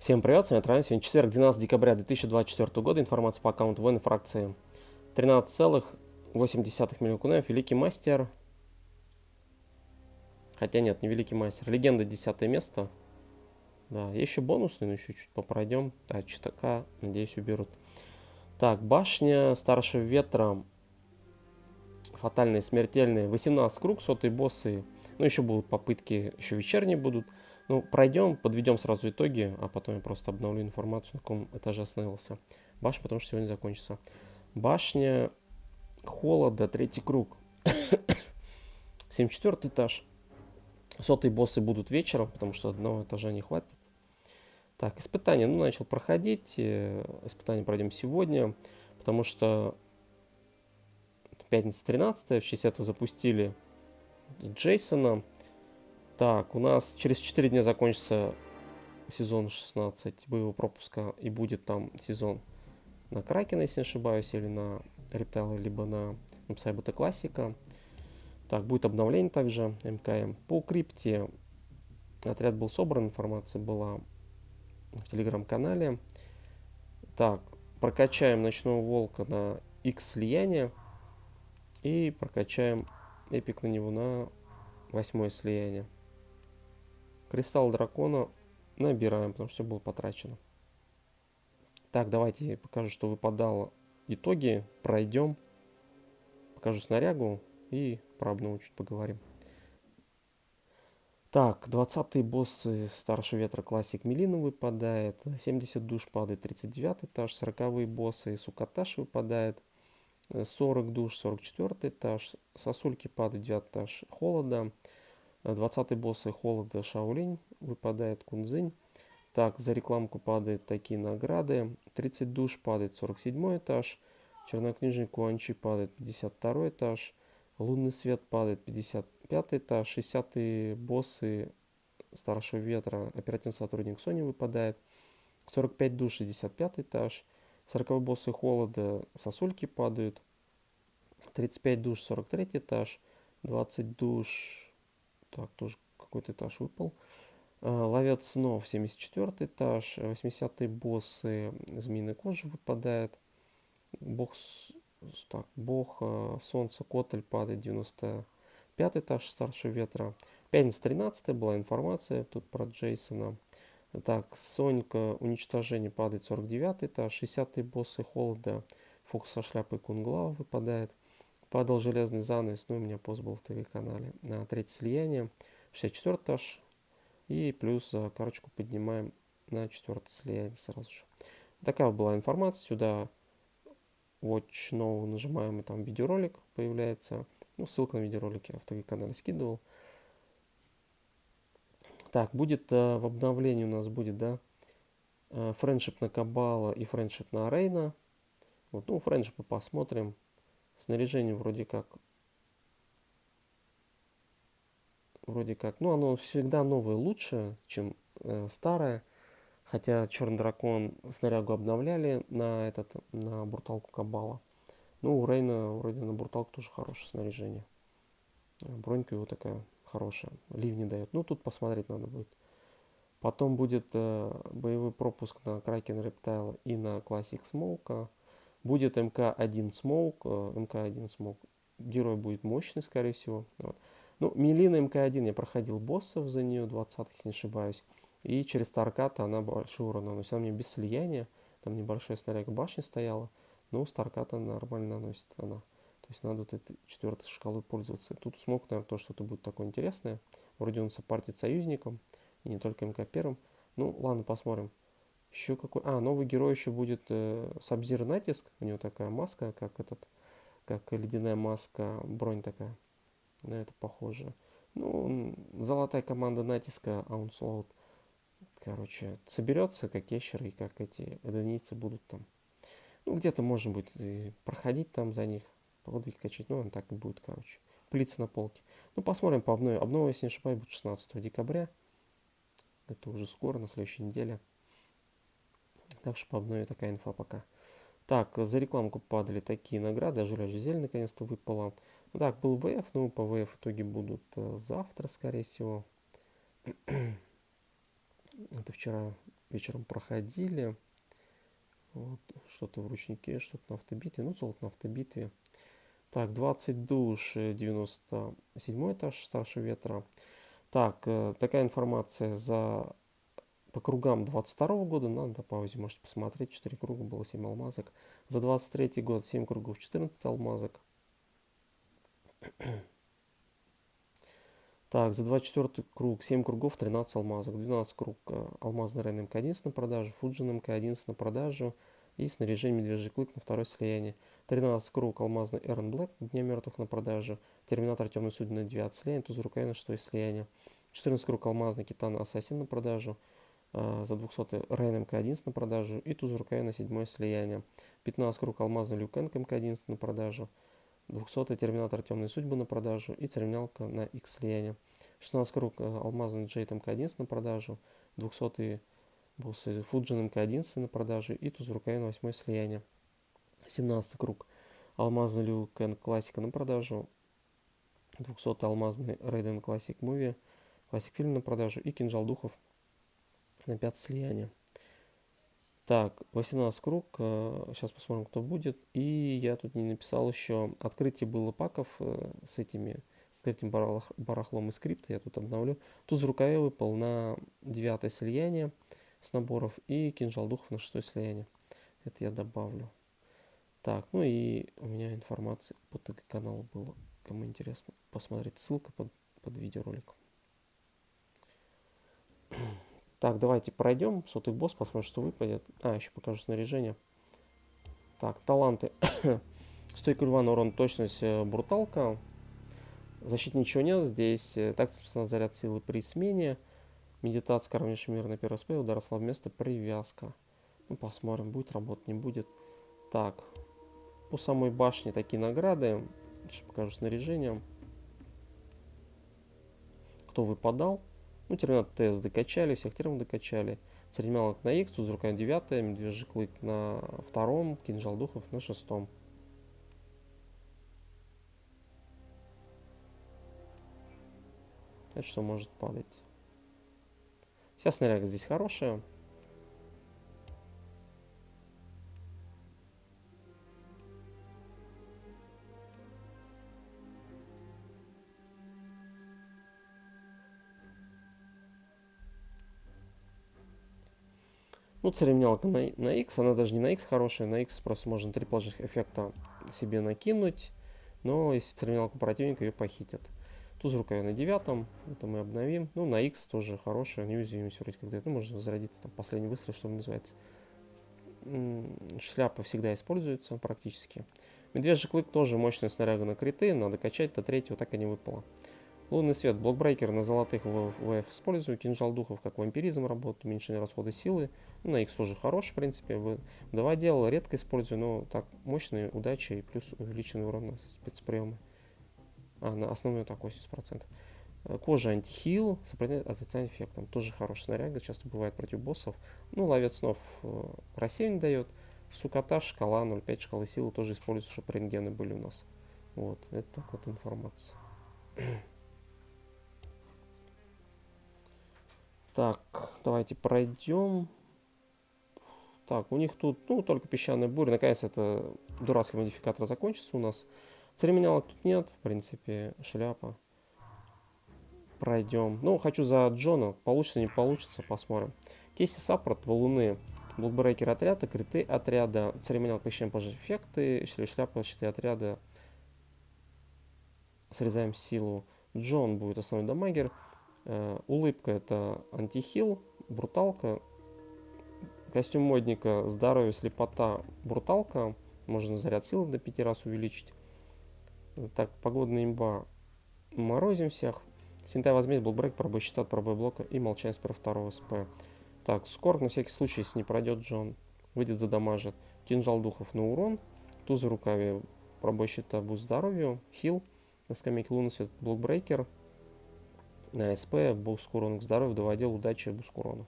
Всем привет, с вами Трайн. Сегодня четверг, 12 декабря 2024 года. Информация по аккаунту военной фракции 13,8 миллиона кунаев. Великий мастер. Хотя нет, не великий мастер. Легенда 10 место. Да, есть еще бонусный, но еще чуть попройдем. А, читака, надеюсь, уберут. Так, башня старшего ветра. Фатальные, смертельные. 18 круг, сотые боссы. Ну, еще будут попытки, еще вечерние будут. Ну, пройдем, подведем сразу итоги, а потом я просто обновлю информацию, на каком этаже остановился. Башня, потому что сегодня закончится. Башня холода, третий круг. 74 этаж. Сотые боссы будут вечером, потому что одного этажа не хватит. Так, испытание, ну, начал проходить. Испытание пройдем сегодня, потому что пятница 13 в честь этого запустили Джейсона. Так, у нас через 4 дня закончится сезон 16 боевого пропуска, и будет там сезон на Кракена, если не ошибаюсь, или на Рептайла, либо на Сайбета Классика. Так, будет обновление также МКМ. По крипте отряд был собран, информация была в телеграм-канале. Так, прокачаем Ночного Волка на X слияние и прокачаем эпик на него на 8 слияние. Кристалл дракона набираем, потому что все было потрачено. Так, давайте я покажу, что выпадало. Итоги пройдем. Покажу снарягу и про обнову чуть поговорим. Так, 20-й боссы Старшего Ветра Классик Мелина выпадает. 70 душ падает 39 этаж. 40-е боссы Сукаташ выпадает. 40 душ 44 этаж. Сосульки падает 9 этаж Холода. 20-й боссы Холода Шаолинь выпадает Кунзынь. Так, за рекламку падают такие награды. 30 душ падает 47 этаж. Чернокнижник Куанчи падает 52 этаж. Лунный свет падает 55 этаж. 60-е боссы Старшего Ветра оперативный сотрудник Sony выпадает. 45 душ 65 этаж. 40 боссы Холода Сосульки падают. 35 душ 43 этаж. 20 душ... Так, тоже какой-то этаж выпал. Ловец снов 74 этаж, 80-е боссы Змеиной кожи выпадает. Бог, бог солнца Котель падает 95 этаж Старшего Ветра. Пятница 13 была информация тут про Джейсона. Так, Сонька уничтожение падает 49 этаж. 60-е боссы Холода Фокус со шляпой Кунглау выпадает. Падал железный занавес, ну у меня пост был в ТВ-канале. На третье слияние 64 этаж. И плюс карточку поднимаем на 4 слияние сразу же. Такая была информация. Сюда Watch Now нажимаем, и там видеоролик появляется. Ну, ссылка на видеоролик я в ТВ-канале скидывал. Так, будет в обновлении у нас будет, да, френдшип на Кабала и френдшип на Рейна. Вот, ну, френдшипы посмотрим. Снаряжение вроде как, ну, оно всегда новое лучше, чем старое. Хотя Черный Дракон снарягу обновляли на бруталку Кабала. Ну, у Рейна вроде на бруталку тоже хорошее снаряжение. Бронька его такая хорошая. Ливни дает. Ну, тут посмотреть надо будет. Потом будет боевой пропуск на Кракен Рептайл и на Classic Smoke. Будет МК-1 Smoke. МК-1 Smoke. Герой будет мощный, скорее всего. Вот. Ну, Мелина МК-1 я проходил боссов за нее, 20-х, если не ошибаюсь. И через Старката она большой урон наносит. Она мне без слияния. Там небольшая снаряга башни стояла. Но Старката нормально наносит она. То есть надо вот этой 4-й шкалой пользоваться. Тут смог, наверное, то что-то будет такое интересное. Вроде он сопартит союзником. И не только МК-1. Ну, ладно, посмотрим. Еще какой... новый герой еще будет Сабзир Натиск. У него такая маска, как ледяная маска, бронь такая. На это похоже. Ну, золотая команда натиска, Аунслоуд. Короче, соберется, как ящеры, и как эти единицы будут там. Ну, где-то можно будет и проходить там за них, подвиг качать. Ну, он так и будет, короче. Пылиться на полке. Ну, посмотрим по обнове. Обнова, если не ошибаюсь, будет 16 декабря. Это уже скоро, на следующей неделе. Так что по обнове такая инфа пока. Так, за рекламку падали такие награды. Ажуряж зелень наконец-то выпала. Ну, так, был ВФ, но по ВФ итоги будут завтра, скорее всего. Это вчера вечером проходили. Вот, что-то в ручнике, что-то на автобитве. Ну, золото на автобитве. Так, 20 душ, 97 этаж старшего ветра. Так, такая информация по кругам 22 года. Надо на паузе, можете посмотреть. 4 круга было, 7 алмазок. За 23 год 7 кругов, 14 алмазок. Так, за 24 круг 7 кругов, 13 алмазок. 12 круг алмазный Рен МК-11 на продажу, Фуджин МК-11 на продажу и снаряжение Медвежий Клык на второе слияние. 13 круг алмазный Эрон Блэк Дня мертвых на продажу, Терминатор Темной Судьбы на 9 слияние, Туз Рукай на 6 слияние. 14 круг алмазный Китан Ассасин на продажу, за 200 Рен МК-11 на продажу и Туз Рукай на 7 слияние. 15 круг алмазный Люкенг МК-11 на продажу, 200 Терминатор Темной Судьбы на продажу и терминалка на X слияние. 16 круг алмазный Джейт МК-11 на продажу, 200 боссы Фуджин МК-11 на продажу и Туз Рукай на 8 слияние. 17 круг алмазный Люкен Классика на продажу, 200 алмазный Рейден Классик Муви, Классик Фильм на продажу и Кинжал Духов на 5 слияние. Так, 18 круг, сейчас посмотрим, кто будет. И я тут не написал еще, открытие было паков с этим барахлом и скрипта, я тут обновлю. Туз в рукаве выпал на 9 слияние с наборов и Кинжал Духов на 6 слияние. Это я добавлю. Так, ну и у меня информация по ТГ-каналу была. Кому интересно, посмотреть, ссылка под видеороликом. Так, давайте пройдем сотый босс, посмотрим, что выпадет. Еще покажу снаряжение. Так, таланты. Стойка льва на урон, точность, бруталка. Защиты ничего нет. Здесь тактический заряд силы при смене. Медитация, коронейший мир на первый СП. Удар слабое место, привязка. Ну, посмотрим, будет работать, не будет. Так, по самой башне такие награды. Сейчас покажу снаряжение. Кто выпадал? Ну, терминатор ТС докачали, всех термов докачали. Терминалок на X, Туз Рука 9, Медвежий Клык на 2, Кинжал Духов на 6. Это что может падать? Вся снаряга здесь хорошая. Ну, церемониалка на X, она даже не на X хорошая, на X просто можно 3 положительных эффекта себе накинуть, но если церемониалка противника, ее похитят. Туз рукаве на 9, это мы обновим. Ну, на X тоже хорошая, неуязвимость вроде как, ну, можно зарядиться, там, последний выстрел, что называется. Шляпа всегда используется практически. Медвежий Клык тоже мощная снаряга на криты, надо качать, до 3 так и не выпало. Лунный свет, блокбрейкер на золотых ВФ использую, Кинжал Духов как вампиризм работает, уменьшение расхода силы. Ну, на X тоже хорош, в принципе. Вододел редко использую, но так мощные, удача и плюс увеличенный урон на спецприемы. На основной так 80%. Кожа антихил, сопротивляет отрицательным эффектам. Тоже хорошая снаряга, часто бывает против боссов. Ну, ловец снов рассеяние дает. Сукота, шкала 0,5 шкалы силы тоже используется, чтобы рентгены были у нас. Вот, это так вот информация. Так, давайте пройдем. Так, у них тут, ну, только песчаная буря. Наконец, это дурацкий модификатор закончится у нас. Церемониалок тут нет, в принципе, шляпа. Пройдем. Ну, хочу за Джона. Получится, не получится, посмотрим. Кейси Саппорт, валуны, блокбрейкер отряда, криты отряда, церемониал посещаем позже эффекты, шляпа, щиты отряда. Срезаем силу. Джон будет основной дамагер. Улыбка это антихил, бруталка. Костюм модника, здоровье, слепота, бруталка. Можно заряд силы до 5 раз увеличить. Так, погодная имба. Морозим всех. Синтай возьмет, блокбрейк, пробой щита, пробой блока и молчание с второго СП. Так, скорк на всякий случай, если не пройдет Джон, выйдет, задамажит. Кинжал Духов на урон. Туз в рукаве, пробой щита, буст здоровью. Хил. На скамейке лунный свет, блокбрейкер. На СП, буст урона к здоровью, доводил, удачи, буст урона.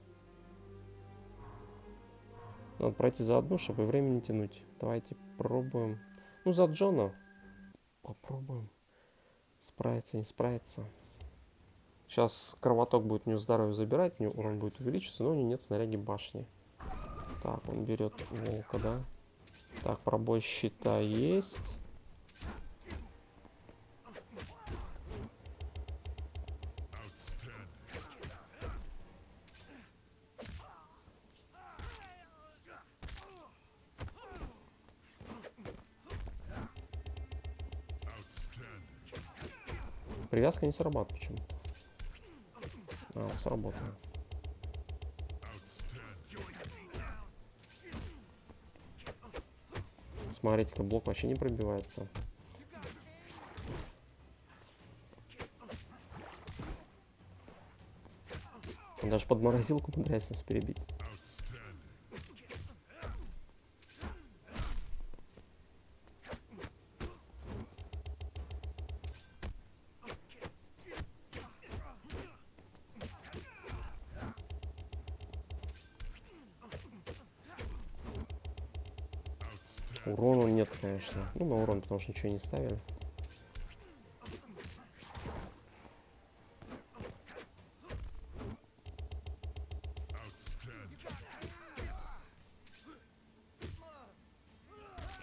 Надо пройти за одну, чтобы время не тянуть. Давайте пробуем. Ну, за Джона попробуем. Справиться, не справиться. Сейчас кровоток будет у него здоровье забирать, у него урон будет увеличиваться, но у него нет снаряги башни. Так, он берет волка, да? Так, пробой щита есть. Привязка не срабатывает почему-то. А, сработала. Смотрите-ка, блок вообще не пробивается. Он даже под морозилку умудряется нас перебить. Урона нет, конечно. Ну, на урон, потому что ничего не ставили.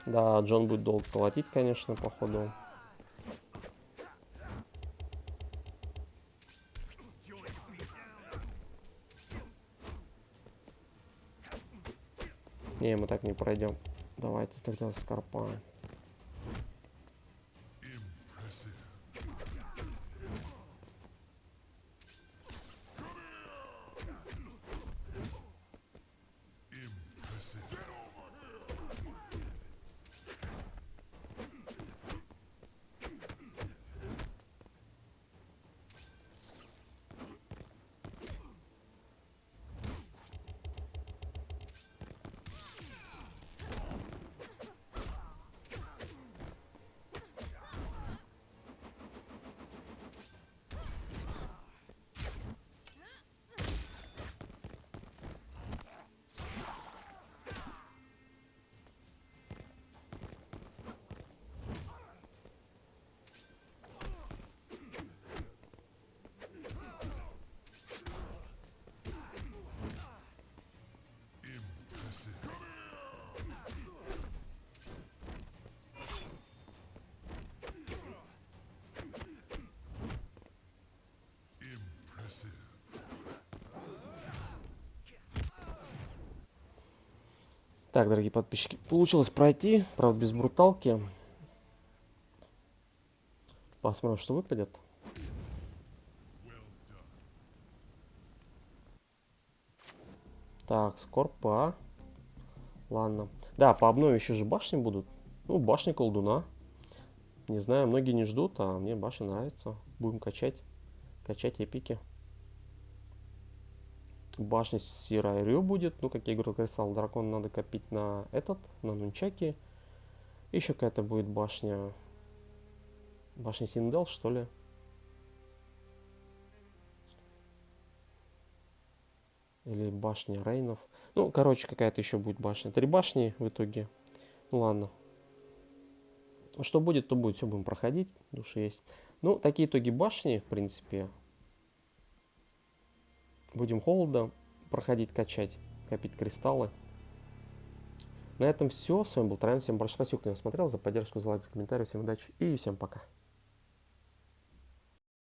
Да, Джон будет долго колотить, конечно, походу. Не, мы так не пройдем. Давайте тогда Скорпа. Так, дорогие подписчики, получилось пройти, правда без бруталки. Посмотрим, что выпадет. Так, Скорпа. Ладно. Да, по обнове еще же башни будут. Ну, башни колдуна. Не знаю, многие не ждут, а мне башня нравится. Будем качать. Качать эпики. Башня Сира Рю будет. Ну, как я говорил, кристалл дракона надо копить на этот, на нунчаки. Еще какая-то будет башня. Башня Синдел, что ли? Или башня Рейнов. Ну, короче, какая-то еще будет башня. 3 башни в итоге. Ну, ладно. Что будет, то будет. Все будем проходить. Души есть. Ну, такие итоги башни, в принципе. Будем холода проходить, качать, копить кристаллы. На этом все. С вами был Трайн. Всем большое спасибо, кто меня смотрел, за поддержку, за лайк, за комментарий. Всем удачи и всем пока.